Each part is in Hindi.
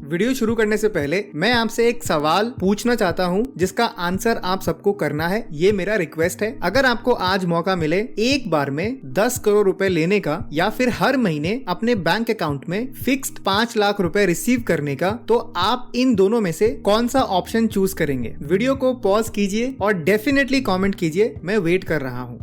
वीडियो शुरू करने से पहले मैं आपसे एक सवाल पूछना चाहता हूं जिसका आंसर आप सबको करना है। ये मेरा रिक्वेस्ट है। अगर आपको आज मौका मिले एक बार में 10 करोड़ रुपए लेने का या फिर हर महीने अपने बैंक अकाउंट में फिक्स्ड 5 लाख रुपए रिसीव करने का, तो आप इन दोनों में से कौन सा ऑप्शन चूज करेंगे? वीडियो को पॉज कीजिए और डेफिनेटली कमेंट कीजिए, मैं वेट कर रहा हूं।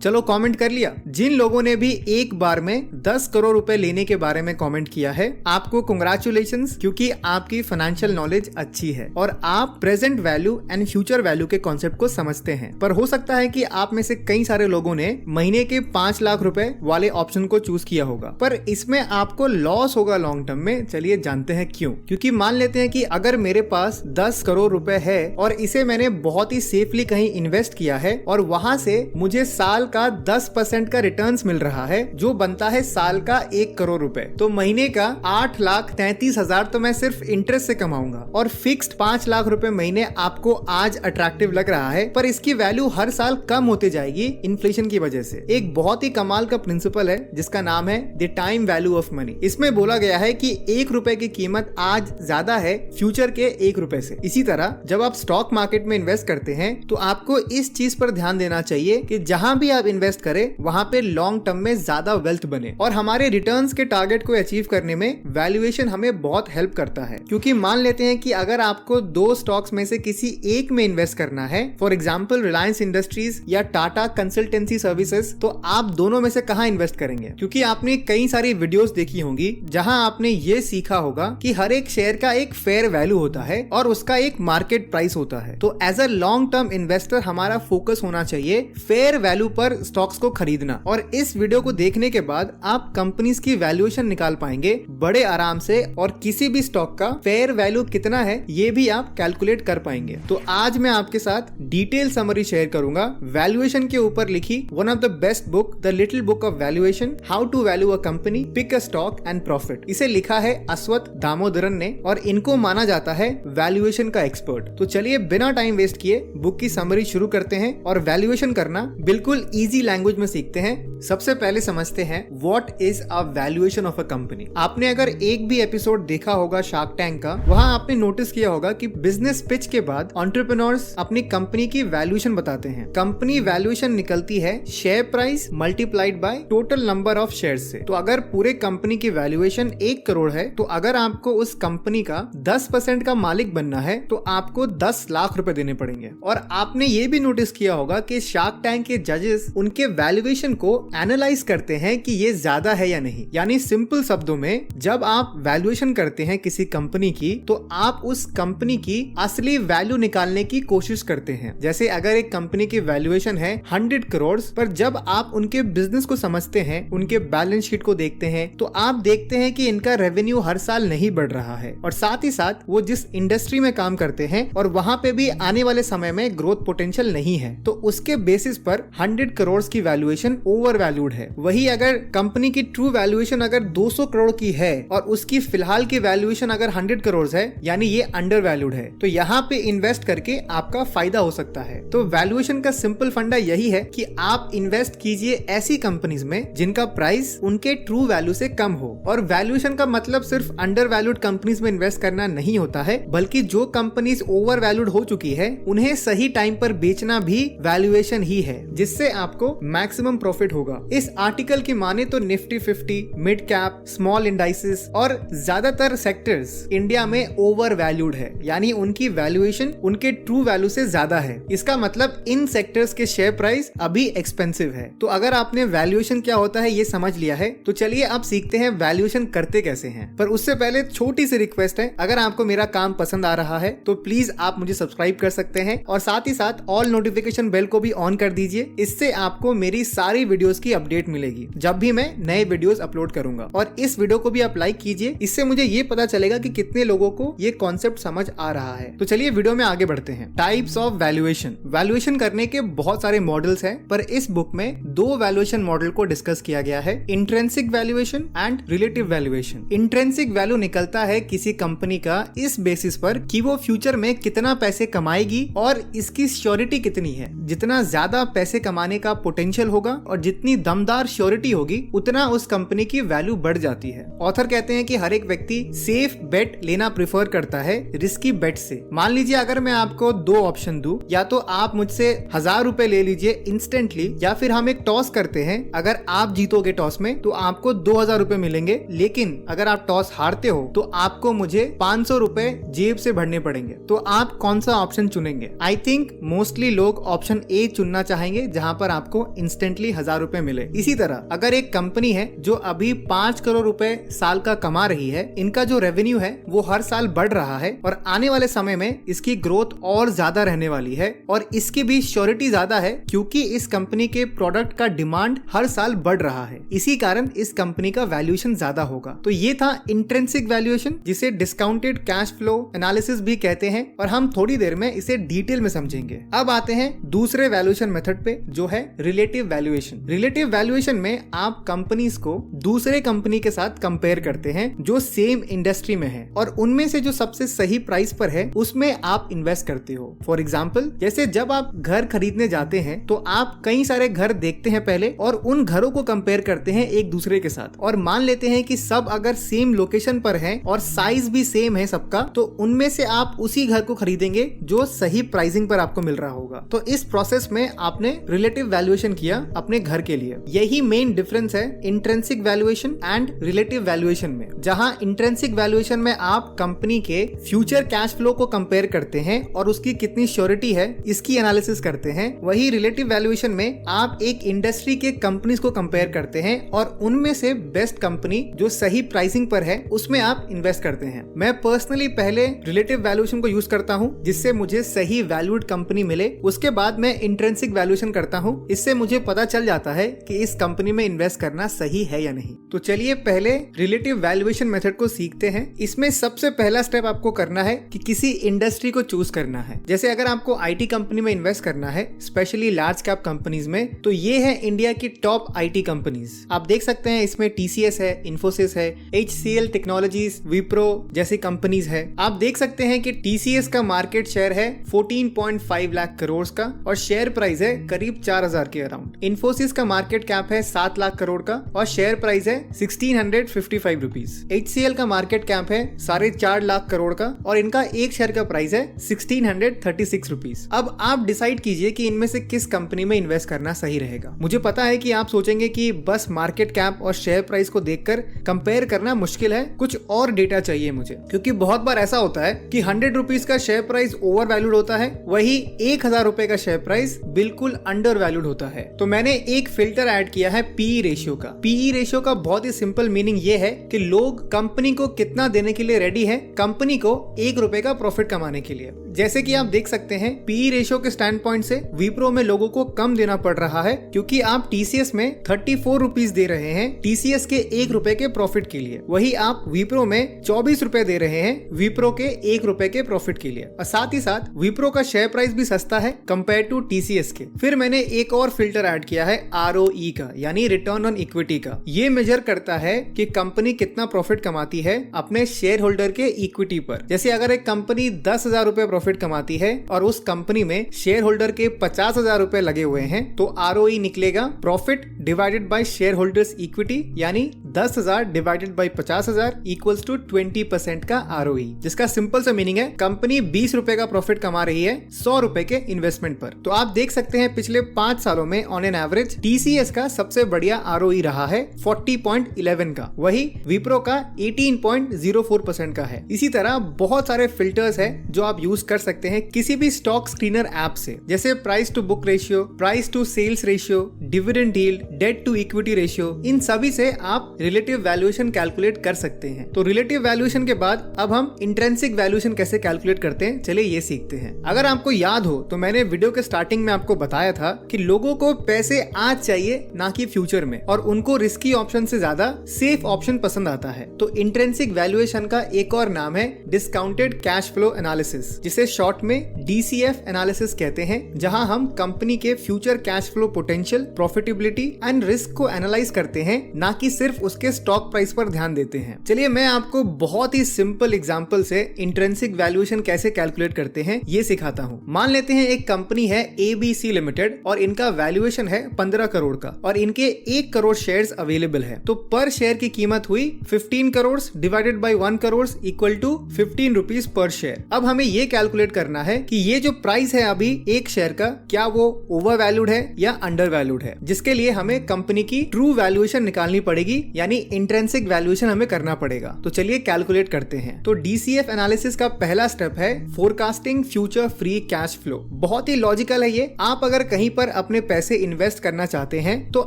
चलो कमेंट कर लिया। जिन लोगों ने भी एक बार में 10 करोड़ रुपए लेने के बारे में कमेंट किया है, आपको कांग्रेचुलेशंस, क्योंकि आपकी फाइनेंशियल नॉलेज अच्छी है और आप present value and future value के कॉन्सेप्ट को समझते हैं। पर हो सकता है कि आप में से कई सारे लोगों ने महीने के 5 लाख रुपए वाले ऑप्शन को चूज किया होगा, पर इसमें आपको लॉस होगा लॉन्ग टर्म में। चलिए जानते हैं क्यों। क्योंकि मान लेते हैं कि अगर मेरे पास 10 करोड़ रुपए है और इसे मैंने बहुत ही सेफली कहीं इन्वेस्ट किया है और वहां से मुझे साल का 10% का रिटर्न्स मिल रहा है, जो बनता है साल का 1 करोड़ रुपए, तो महीने का 8,33,000 तो मैं सिर्फ इंटरेस्ट से कमाऊंगा। और फिक्स्ड 5 लाख रुपए महीने आपको आज अट्रैक्टिव लग रहा है, पर इसकी वैल्यू हर साल कम होती जाएगी इन्फ्लेशन की वजह से। एक बहुत ही कमाल का प्रिंसिपल है जिसका नाम है the time value of money. इसमें बोला गया है कि 1 रुपए की कीमत आज ज्यादा है फ्यूचर के 1 रुपए से। इसी तरह जब आप स्टॉक मार्केट में इन्वेस्ट करते हैं तो आपको इस चीज पर ध्यान देना चाहिए कि जहां भी आप इन्वेस्ट करें वहां पे लॉन्ग टर्म में ज्यादा वेल्थ बने। और हमारे रिटर्न्स के टारगेट को अचीव करने में वैल्यूएशन हमें बहुत हेल्प करता है। क्योंकि मान लेते हैं कि अगर आपको 2 स्टॉक्स में से किसी एक में इन्वेस्ट करना है, फॉर एग्जांपल रिलायंस इंडस्ट्रीज या टाटा कंसल्टेंसी सर्विसेज, तो आप दोनों में से कहां इन्वेस्ट करेंगे? क्योंकि आपने कई सारी वीडियोस देखी होंगी जहां आपने ये सीखा होगा कि हर एक शेयर का एक फेयर वैल्यू होता है और उसका एक मार्केट प्राइस होता है। तो as a long term investor हमारा फोकस होना चाहिए फेयर वैल्यू पर स्टॉक्स को खरीदना। और इस वीडियो को देखने के बाद आप कंपनीज की वैल्यूएशन निकाल पाएंगे बड़े आराम से, और किसी भी स्टॉक का फेयर वैल्यू कितना है ये भी आप कैलकुलेट कर पाएंगे। तो आज मैं आपके साथ डिटेल समरी शेयर करूंगा वैल्यूएशन के ऊपर लिखी one of the best book, the little book of valuation, how to value a company, pick a stock and profit. इसे लिखा है अश्वत्थ दामोदरन ने और इनको माना जाता है वैल्यूएशन का एक्सपर्ट। तो चलिए बिना टाइम वेस्ट किए बुक की समरी शुरू करते हैं और वैल्यूएशन करना बिल्कुल इजी लैंग्वेज में सीखते हैं। सबसे पहले समझते हैं what is a valuation of a company. आपने अगर एक भी एपिसोड देखा होगा शार्क टैंक का, वहां आपने नोटिस किया होगा कि बिजनेस पिच के बाद एंटरप्रेन्योर्स अपनी कंपनी की वैल्यूएशन बताते हैं। कंपनी वैल्यूएशन निकलती है share price multiplied by total number of shares से। तो अगर पूरे कंपनी की वैल्यूएशन 1 करोड़ है, तो अगर आपको उस कंपनी का 10% का मालिक बनना है तो आपको 10 लाख रुपए देने पड़ेंगे। और आपने ये भी नोटिस किया होगा कि शार्क टैंक के जजेस उनके वैल्यूएशन को एनालाइज करते हैं कि ये ज्यादा है या नहीं। यानी सिंपल शब्दों में, जब आप वैल्यूएशन करते हैं किसी कंपनी की, तो आप उस कंपनी की असली वैल्यू निकालने की कोशिश करते हैं। जैसे अगर एक कंपनी की वैल्यूएशन है 100 करोड़, पर जब आप उनके बिजनेस को समझते हैं, उनके बैलेंस शीट को देखते हैं, तो आप देखते हैं कि इनका रेवेन्यू हर साल नहीं बढ़ रहा है, और साथ ही साथ वो जिस इंडस्ट्री में काम करते हैं और वहां पे भी आने वाले समय में ग्रोथ पोटेंशियल नहीं है, तो उसके बेसिस पर 100 करोड़ की वैल्यूएशन ओवर वैल्यूड है। वही अगर कंपनी की ट्रू वैल्यूएशन अगर 200 करोड़ की है और उसकी फिलहाल की वैल्यूएशन अगर 100 करोड़ है, यानी ये अंडर वैल्यूड है, तो यहाँ पे इन्वेस्ट करके आपका फायदा हो सकता है। तो वैल्यूएशन का सिंपल फंडा यही है कि आप इन्वेस्ट कीजिए ऐसी कंपनीज में जिनका प्राइस उनके ट्रू वैल्यू से कम हो। और वैल्यूएशन का मतलब सिर्फ अंडर वैल्यूड कंपनीज में इन्वेस्ट करना नहीं होता है, बल्कि जो कंपनीज ओवर वैल्यूड हो चुकी है उन्हें सही टाइम पर बेचना भी वैल्यूएशन ही है, जिससे आपको मैक्सिमम प्रॉफिट होगा। इस आर्टिकल की माने तो Nifty 50, mid cap, small indices और ज्यादातर सेक्टर्स इंडिया में ओवर वैल्यूड है, यानी उनकी वैल्यूएशन उनके ट्रू वैल्यू से ज्यादा है। इसका मतलब इन सेक्टर्स के शेयर प्राइस अभी एक्सपेंसिव है। तो अगर आपने वैल्यूएशन क्या होता है ये समझ लिया है, तो चलिए अब सीखते हैं वैल्यूएशन करते कैसे हैं। पर उससे पहले छोटी सी रिक्वेस्ट है, अगर आपको मेरा काम पसंद आ रहा है तो प्लीज आप मुझे सब्सक्राइब कर सकते हैं और साथ ही साथ ऑल नोटिफिकेशन बेल को भी ऑन कर दीजिए। इससे आपको मेरी सारी वीडियोस की अपडेट मिलेगी जब भी मैं नए वीडियोस अपलोड करूंगा। और इस वीडियो को भी आप लाइक कीजिए, इससे मुझे ये पता चलेगा कि कितने लोगों को ये कॉन्सेप्ट समझ आ रहा है। तो चलिए वीडियो में आगे बढ़ते हैं। Types of valuation. वैल्यूएशन करने के बहुत सारे मॉडल्स हैं, पर इस बुक में 2 वैल्यूएशन मॉडल को डिस्कस किया गया है, intrinsic valuation and relative valuation. Intrinsic value निकलता है किसी कंपनी का इस बेसिस पर कि वो फ्यूचर में कितना पैसे कमाएगी और इसकी श्योरिटी कितनी है। जितना ज्यादा पैसे कमाने का पोटेंशियल होगा और जितनी जितनी दमदार श्योरिटी होगी उतना उस कंपनी की वैल्यू बढ़ जाती है। ऑथर कहते हैं कि हर एक व्यक्ति सेफ बेट लेना प्रेफर करता है रिस्की बेट से। मान लीजिए अगर मैं आपको दो ऑप्शन दूं, या तो आप मुझसे 1000 रुपए ले लीजिए इंस्टेंटली, या फिर हम एक टॉस करते हैं, अगर आप जीतोगे टॉस में तो आपको 2000 रुपए मिलेंगे, लेकिन अगर आप टॉस हारते हो तो आपको मुझे 500 रुपए जेब से भरने पड़ेंगे। तो आप कौन सा ऑप्शन चुनेंगे? आई थिंक मोस्टली लोग ऑप्शन ए चुनना चाहेंगे, जहां पर आपको इंस्टेंटली 1000 रुपए मिले। इसी तरह अगर एक कंपनी है जो अभी 5 करोड़ रुपए साल का कमा रही है, इनका जो रेवेन्यू है वो हर साल बढ़ रहा है और आने वाले समय में इसकी ग्रोथ और ज्यादा रहने वाली है, और इसकी भी श्योरिटी ज्यादा है क्योंकि इस कंपनी के प्रोडक्ट का डिमांड हर साल बढ़ रहा है। इसी कारण इस कंपनी का वैल्यूएशन ज्यादा होगा। तो ये था इंट्रिंसिक वैल्यूएशन, जिसे डिस्काउंटेड कैश फ्लो एनालिसिस भी कहते हैं, और हम थोड़ी देर में इसे डिटेल में समझेंगे। अब आते हैं दूसरे वैल्यूएशन मेथड पे, जो है रिलेटिव वैल्यूएशन। रिलेटिव वैल्यूएशन में आप कंपनीज को दूसरे कंपनी के साथ कंपेयर करते हैं जो सेम इंडस्ट्री में है, और उनमें से जो सबसे सही प्राइस पर है उसमें आप इन्वेस्ट करते हो। फॉर एग्जाम्पल, जैसे जब आप घर खरीदने जाते हैं तो आप कई सारे घर देखते हैं पहले, और उन घरों को कंपेयर करते हैं एक दूसरे के साथ, और मान लेते हैं कि सब अगर सेम लोकेशन पर है और साइज भी सेम है सबका, तो उनमें से आप उसी घर को खरीदेंगे जो सही प्राइसिंग पर आपको मिल रहा होगा। तो इस प्रोसेस में आपने रिलेटिव वैल्यूएशन किया अपने घर के लिए। यही मेन डिफरेंस है intrinsic valuation and relative valuation में। जहां इंट्रिंसिक वैल्यूएशन में आप कंपनी के फ्यूचर कैश फ्लो को कंपेयर करते हैं और उसकी कितनी श्योरिटी है इसकी एनालिसिस करते हैं, वही रिलेटिव वैल्यूएशन में आप एक इंडस्ट्री के कंपनीज को कंपेयर करते हैं और उनमें से बेस्ट कंपनी जो सही प्राइसिंग पर है उसमें आप इन्वेस्ट करते हैं। मैं पर्सनली पहले रिलेटिव वैल्यूएशन को यूज करता हूं, जिससे मुझे सही वैल्यूड कंपनी मिले। उसके बाद मैं इंट्रिंसिक वैल्यूएशन करता हूं, इससे मुझे पता चल जाता है कि इस कंपनी में इन्वेस्ट करना सही है या नहीं। तो चलिए पहले रिलेटिव वैल्यूएशन मेथड को सीखते हैं। इसमें सबसे पहला स्टेप आपको करना है कि किसी इंडस्ट्री को चूज करना है। जैसे अगर आपको आईटी कंपनी में इन्वेस्ट करना है, स्पेशली लार्ज कैप कंपनीज में, तो ये है इंडिया की टॉप आईटी कंपनीज। आप देख सकते हैं इसमें टीसीएस है, इन्फोसिस है, HCL टेक्नोलॉजीज, विप्रो जैसी कंपनीज है। आप देख सकते हैं कि टीसीएस का मार्केट शेयर है 14.5 लाख करोड़ का और शेयर प्राइस है करीब 4000 के अराउंड। इन्फोसिस का मार्केट कैप है 7 लाख करोड़ का और शेयर प्राइस है 1655 रुपीज। HCL का मार्केट कैप है 4.5 लाख करोड़ का और इनका एक शेयर का प्राइस है 1636 रुपीज। अब आप डिसाइड कीजिए कि इनमें से किस कंपनी में इन्वेस्ट करना सही रहेगा। मुझे पता है कि आप सोचेंगे कि बस मार्केट कैप और शेयर प्राइस को देखकर कंपेयर करना मुश्किल है, कुछ और डेटा चाहिए मुझे, क्योंकि बहुत बार ऐसा होता है कि 100 रुपीज का शेयर प्राइस ओवर वैल्यूड होता है, वही 1000 रुपए का शेयर प्राइस बिल्कुल अंडर वैल्यूड होता है। तो मैंने एक फिल्टर ऐड किया है पीई रेशियो का। पीई रेशियो का बहुत ही सिंपल मीनिंग ये है कि लोग कंपनी को कितना देने के लिए रेडी है कंपनी को 1 रुपए का प्रॉफिट कमाने के लिए। जैसे कि आप देख सकते हैं पीई रेशियो के स्टैंड पॉइंट से विप्रो में लोगों को कम देना पड़ रहा है, क्योंकि आप टीसीएस में 34 रुपीज दे रहे हैं टीसीएस के 1 रुपए के प्रॉफिट के लिए, वही आप विप्रो में 24 रुपए दे रहे हैं विप्रो के 1 रुपए के प्रॉफिट के लिए। और साथ ही साथ विप्रो का शेयर प्राइस भी सस्ता है कंपेयर टू टीसीएस के। फिर मैंने एक और फिल्टर ऐड किया है ROE का, यानी रिटर्न ऑन इक्विटी का। ये मेजर करता है कि कंपनी कितना प्रॉफिट कमाती है अपने शेयर होल्डर के इक्विटी पर। जैसे अगर एक कंपनी 10,000 रुपए प्रॉफिट कमाती है और उस कंपनी में शेयर होल्डर के 50,000 रुपए लगे हुए हैं, तो ROE निकलेगा profit divided by share holders equity, यानी 10,000 डिवाइडेड बाय 50,000 इक्वल्स टू 20% का ROE, जिसका सिंपल सा मीनिंग है कंपनी 20 रुपए का प्रॉफिट कमा रही है 100 रुपए के इन्वेस्टमेंट पर। तो आप देख सकते हैं पिछले 5 सालों में ऑन एन एवरेज टीसीएस का सबसे बढ़िया ROE रहा है 40.11 का, वही विप्रो का 18.04% का है। इसी तरह बहुत सारे फिल्टर्स है जो आप यूज कर सकते हैं किसी भी स्टॉक स्क्रीनर ऐप से, जैसे price to book ratio, price to sales ratio, dividend yield, debt to equity ratio, इन सभी से आप रिलेटिव वैल्यूएशन कैलकुलेट कर सकते हैं। तो रिलेटिव वैल्यूएशन के बाद अब हम इंट्रिंसिक वैल्यूएशन कैसे कैलकुलेट करते हैं, चलिए ये सीखते हैं। अगर आपको याद हो तो मैंने वीडियो के स्टार्टिंग में आपको बताया था कि लोगों को पैसे आज चाहिए ना कि फ्यूचर में, और उनको रिस्की ऑप्शन से ज्यादा सेफ ऑप्शन पसंद आता है। तो इंट्रिंसिक वैल्यूएशन का एक और नाम है डिस्काउंटेड कैश फ्लो एनालिसिस, जिसे शॉर्ट में DCF एनालिसिस कहते हैं, जहां हम कंपनी के future cash flow potential, profitability and risk को एनालाइज करते हैं, ना कि सिर्फ उसके स्टॉक प्राइस पर ध्यान देते हैं। चलिए मैं आपको बहुत ही सिंपल एग्जांपल से इंट्रिंसिक वैल्यूएशन कैसे कैलकुलेट करते हैं ये सिखाता हूँ। मान लेते हैं एक कंपनी है ABC लिमिटेड और इनका वैल्यूएशन है 15 करोड़ का और इनके 1 करोड़ शेयर्स अवेलेबल है। तो पर शेयर की कीमत हुई 15 crore divided by 1 crore equal to 15 rupees per share. अब हमें ये कैलकुलेट करना है कि ये जो प्राइस है अभी एक शेयर का, क्या वो ओवर वैल्यूड है या अंडर वैल्यूड है, जिसके लिए हमें कंपनी की ट्रू वैल्यूएशन निकालनी पड़ेगी, यानी इंट्रिंसिक वैल्यूएशन हमें करना पड़ेगा। तो चलिए कैलकुलेट करते हैं। तो DCF एनालिसिस का पहला स्टेप है forecasting future free cash flow. बहुत ही लॉजिकल है ये। आप अगर कहीं पर अपने पैसे इन्वेस्ट करना चाहते हैं तो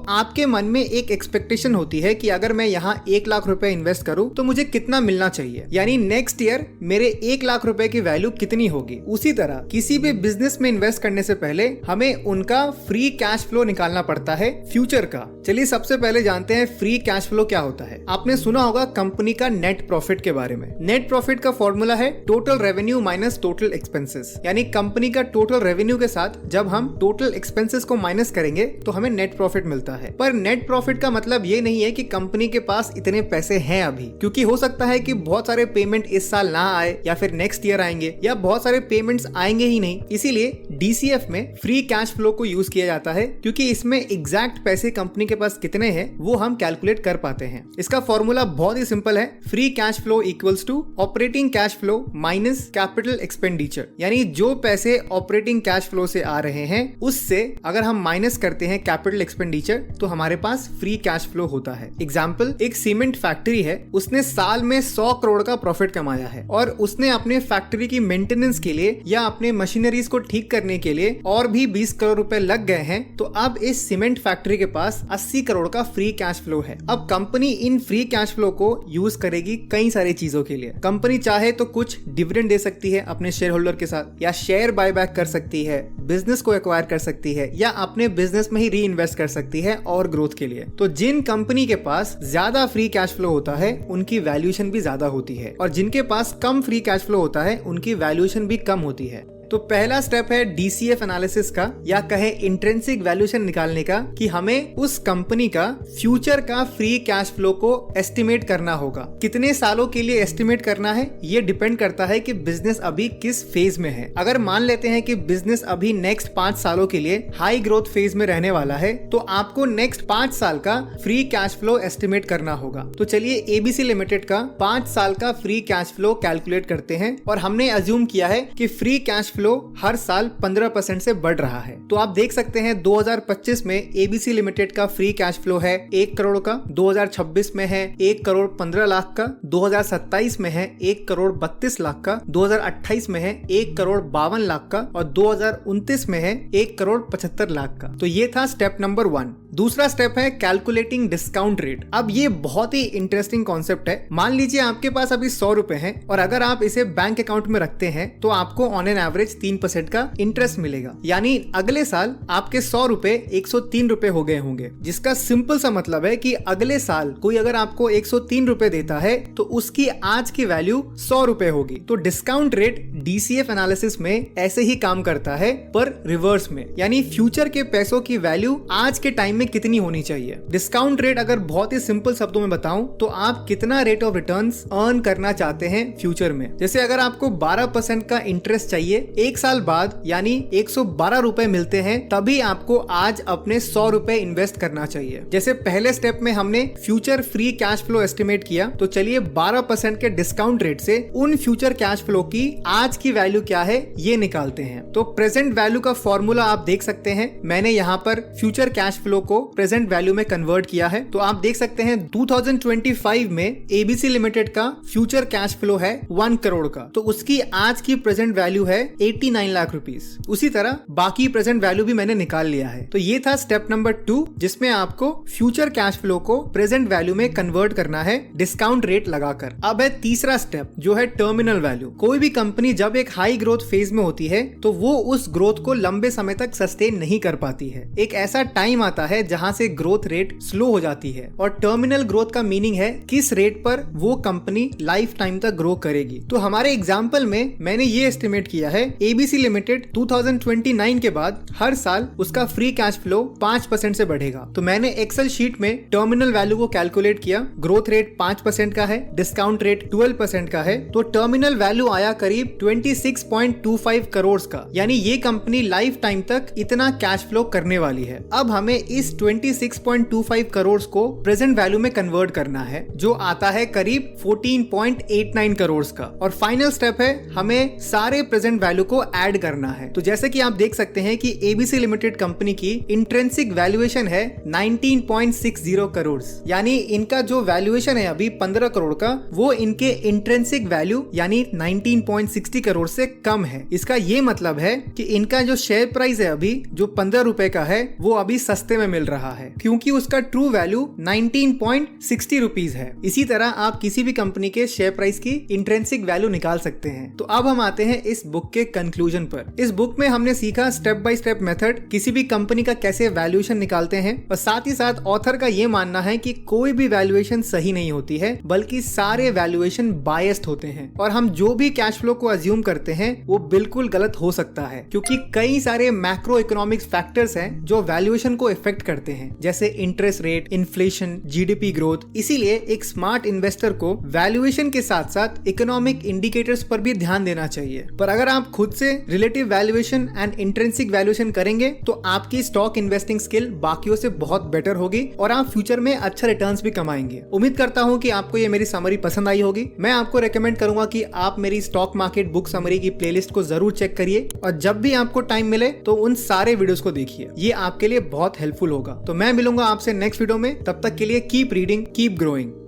आपके मन में एक एक्सपेक्टेशन होती है कि अगर मैं यहाँ 1 लाख रुपए इन्वेस्ट करूँ तो मुझे कितना मिलना चाहिए, यानी नेक्स्ट ईयर मेरे 1 लाख रुपए की वैल्यू कितनी होगी। उसी तरह किसी भी बिजनेस में इन्वेस्ट करने से पहले हमें उनका फ्री कैश फ्लो निकालना पड़ता है फ्यूचर का। चलिए सबसे पहले जानते हैं फ्री कैश फ्लो क्या होता है। आपने सुना होगा कंपनी का नेट प्रॉफिट के बारे में। नेट प्रॉफिट का फॉर्मूला है total revenue minus total expenses, यानी कंपनी का टोटल रेवेन्यू के साथ जब हम टोटल एक्सपेंसेस को माइनस करेंगे तो हमें नेट प्रॉफिट मिलता है। पर नेट प्रॉफिट का मतलब ये नहीं है कि कंपनी के पास इतने पैसे हैं अभी, क्योंकि हो सकता है कि बहुत सारे पेमेंट इस साल ना आए या फिर नेक्स्ट ईयर आएंगे या बहुत सारे पेमेंट्स आएंगे ही नहीं। इसीलिए DCF में फ्री कैश फ्लो को यूज किया जाता है, क्योंकि इसमें एग्जैक्ट पैसे कंपनी के पास कितने हैं वो हम कैलकुलेट कर पाते हैं। इसका फॉर्मूला बहुत ही सिंपल है। Free cash flow equals to operating cash flow minus capital expenditure, यानी जो पैसे ऑपरेटिंग कैश फ्लो से आ रहे हैं उससे अगर हम माइनस करते हैं कैपिटल एक्सपेंडिचर तो हमारे पास फ्री कैश फ्लो होता है। एग्जाम्पल, एक सीमेंट फैक्ट्री है, उसने साल में 100 करोड़ का प्रॉफिट कमाया है और उसने अपने फैक्ट्री की मेंटेनेंस के लिए या अपने मशीनरीज को ठीक करने के लिए और भी 20 करोड़ रुपए लग गए हैं। तो अब इस सीमेंट फैक्ट्री के पास 80 करोड़ का फ्री कैश फ्लो है। अब company in free cash flow को यूज करेगी कई सारी चीजों के लिए। कंपनी चाहे तो कुछ डिविडेंड दे सकती है अपने शेयर होल्डर के साथ, या शेयर बायबैक कर सकती है, बिजनेस को एक्वायर कर सकती है, या अपने बिजनेस में ही री इन्वेस्ट कर सकती है और ग्रोथ के लिए। तो जिन कंपनी के पास ज्यादा फ्री कैश फ्लो होता है उनकी वैल्यूएशन भी ज्यादा होती है, और जिनके पास कम फ्री कैश फ्लो होता है उनकी वैल्यूएशन भी कम होती है। तो पहला स्टेप है DCF एनालिसिस का, या कहे इंट्रिंसिक वैल्यूएशन निकालने का, कि हमें उस कंपनी का फ्यूचर का फ्री कैश फ्लो को एस्टिमेट करना होगा। कितने सालों के लिए एस्टिमेट करना है ये डिपेंड करता है कि बिजनेस अभी किस फेज में है। अगर मान लेते हैं कि बिजनेस अभी नेक्स्ट 5 सालों के लिए हाई ग्रोथ फेज में रहने वाला है तो आपको नेक्स्ट 5 साल का फ्री कैश फ्लो एस्टिमेट करना होगा। तो चलिए ABC लिमिटेड का 5 साल का फ्री कैश फ्लो कैलकुलेट करते हैं, और हमने अज्यूम किया है कि फ्री कैश फ्लो हर साल 15% से बढ़ रहा है। तो आप देख सकते हैं 2025 में ABC लिमिटेड का फ्री कैश फ्लो है 1 करोड़ का, 2026 में है 1 करोड़ 15 लाख का, 2027 में है 1 करोड़ 32 लाख का, 2028 में है 1 करोड़ 52 लाख का, और 2029 में है 1 करोड़ 75 लाख का। तो ये था स्टेप नंबर 1। दूसरा स्टेप है कैलकुलेटिंग डिस्काउंट रेट। अब ये बहुत ही इंटरेस्टिंग कॉन्सेप्ट है। मान लीजिए आपके पास अभी 100 रुपए हैं और अगर आप इसे बैंक अकाउंट में रखते हैं तो आपको ऑन एन एवरेज 3% का इंटरेस्ट मिलेगा, यानी अगले साल आपके 100 रुपए 103 रुपए हो गए होंगे, जिसका सिंपल सा मतलब है कि अगले साल कोई अगर आपको 103 रुपए देता है तो उसकी आज की वैल्यू 100 रुपए होगी। तो डिस्काउंट रेट DCF एनालिसिस में ऐसे ही काम करता है, पर रिवर्स में, यानी फ्यूचर के पैसों की वैल्यू आज के टाइम में कितनी होनी चाहिए। डिस्काउंट रेट अगर बहुत ही सिंपल शब्दों में बताऊं तो आप कितना रेट ऑफ रिटर्न्स अर्न करना चाहते हैं फ्यूचर में। जैसे अगर आपको 12% का इंटरेस्ट चाहिए, एक साल बाद यानी 112 रुपए मिलते हैं, तभी आपको आज अपने 100 रुपए इन्वेस्ट करना चाहिए। जैसे पहले स्टेप में हमने future free cash flow estimate किया, तो चलिए 12% के डिस्काउंट रेट से उन फ्यूचर कैश फ्लो की आज की वैल्यू क्या है ये निकालते हैं। तो प्रेजेंट वैल्यू का फॉर्मूला आप देख सकते हैं, मैंने यहाँ पर फ्यूचर कैश फ्लो को प्रेजेंट वैल्यू में कन्वर्ट किया है। तो आप देख सकते हैं 2025 में ABC लिमिटेड का फ्यूचर कैश फ्लो है 1 करोड़ का, तो उसकी आज की प्रेजेंट वैल्यू है 89 लाख रुपीस। उसी तरह बाकी प्रेजेंट वैल्यू भी मैंने निकाल लिया है। तो ये था स्टेप नंबर 2, जिसमें आपको फ्यूचर कैश फ्लो को प्रेजेंट वैल्यू में कन्वर्ट करना है डिस्काउंट रेट लगाकर। अब है तीसरा स्टेप, जो है टर्मिनल वैल्यू। कोई भी कंपनी जब एक हाई ग्रोथ फेज में होती है तो वो उस ग्रोथ को लंबे समय तक सस्टेन नहीं कर पाती है। एक ऐसा टाइम आता है जहां से ग्रोथ रेट स्लो हो जाती है, और टर्मिनल ग्रोथ का मीनिंग है किस रेट पर वो कंपनी लाइफ टाइम तक ग्रो करेगी। तो हमारे एग्जाम्पल में मैंने ये एस्टिमेट किया है एबीसी लिमिटेड 2029 के बाद हर साल उसका फ्री कैश फ्लो 5% से बढ़ेगा। तो मैंने एक्सेल शीट में टर्मिनल वैल्यू को कैलकुलेट किया। ग्रोथ रेट 5% का है, डिस्काउंट रेट 12% का है, तो टर्मिनल वैल्यू आया करीब 26.25 करोड़ का। यानी ये कंपनी लाइफ टाइम तक इतना कैश फ्लो करने वाली है। अब हमें इस 26.25 करोड़ को प्रेजेंट वैल्यू में कन्वर्ट करना है, जो आता है करीब 14.89 करोड़ का। और फाइनल स्टेप है हमें सारे प्रेजेंट वैल्यू को ऐड करना है। तो जैसे कि आप देख सकते हैं कि एबीसी लिमिटेड कंपनी की इंट्रिंसिक वैल्यूएशन है 19.60 करोड़। यानी इनका जो वैल्यूएशन है अभी 15 करोड़ का, वो इनके इंट्रिंसिक वैल्यू यानी 19.60 करोड़ से कम है। इसका ये मतलब है कि इनका जो शेयर प्राइस है अभी जो 15 रुपए का है, वो अभी सस्ते में मिल रहा है, क्योंकि उसका ट्रू वैल्यू 19.60 रुपीज है। इसी तरह आप किसी भी कंपनी के शेयर प्राइस की इंट्रिंसिक वैल्यू निकाल सकते हैं। तो अब हम आते हैं इस बुक के कंक्लूजन पर। इस बुक में हमने सीखा स्टेप बाय स्टेप मेथड किसी भी कंपनी का कैसे वैल्यूएशन निकालते हैं, और साथ ही साथ ऑथर का ये मानना है कि कोई भी वैल्यूएशन सही नहीं होती है, बल्कि सारे वैल्यूएशन बायस्ड होते हैं, और हम जो भी कैश फ्लो को अज्यूम करते हैं वो बिल्कुल गलत हो सकता है, क्योंकि कई सारे मैक्रो इकोनॉमिक्स फैक्टर्स हैं जो वैल्यूएशन को इफेक्ट करते हैं, जैसे interest rate, inflation, GDP growth. इसीलिए एक स्मार्ट इन्वेस्टर को वैल्यूएशन के साथ साथ इकोनॉमिक इंडिकेटर्स पर भी ध्यान देना चाहिए। पर अगर आप खुद से relative valuation and intrinsic valuation करेंगे तो आपकी स्टॉक इन्वेस्टिंग स्किल बाकियों से बहुत बेटर होगी और आप फ्यूचर में अच्छा रिटर्न्स भी कमाएंगे। उम्मीद करता हूं कि आपको ये मेरी समरी पसंद आई होगी। मैं आपको रेकमेंड करूंगा कि आप मेरी स्टॉक मार्केट बुक समरी की प्लेलिस्ट को जरूर चेक करिए, और जब भी आपको टाइम मिले तो उन सारे वीडियोस को देखिए। ये आपके लिए बहुत हेल्पफुल होगा। तो मैं मिलूंगा आपसे नेक्स्ट वीडियो में। तब तक के लिए कीप रीडिंग, कीप ग्रोइंग।